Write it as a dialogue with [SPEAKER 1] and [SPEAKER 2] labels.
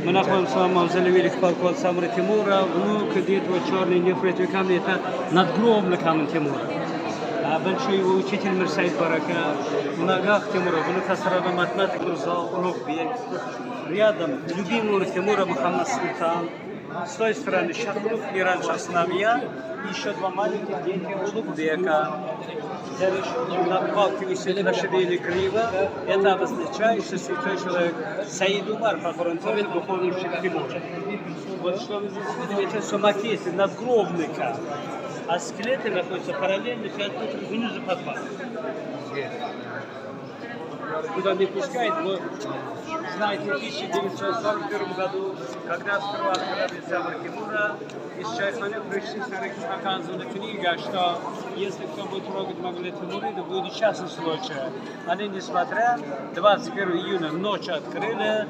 [SPEAKER 1] Мы находимся в мавзолее великого полководца Самура Тимура, внук этого черный нефритовый камень, это надгробный камень Тимура. Большой его учитель Мирсаид Барака, в ногах Тимура, внук астронома математик Мурзал, урок рядом любимый урок Тимура Мухаммад Султан. С той стороны Шахрух, Иран Шахснавия, еще два маленьких дети Улугбека. Над палками сидели нашивели криво. Это обозначает, что святой человек Саид Умар, похорон духовный учитель Тимура. Вот что вы здесь видите, это самокесы, надгробный камень. А скелеты находятся параллельно 5 метров внизу подвала. Куда не пускает, но знаете, в 1941 году, когда открывали корабль Самура Тимура, из Шайхана пришли показывали книга, что если кто будет трогать Мавлид Тимурида, будет частный случай. Они, несмотря 21 июня ночью открыли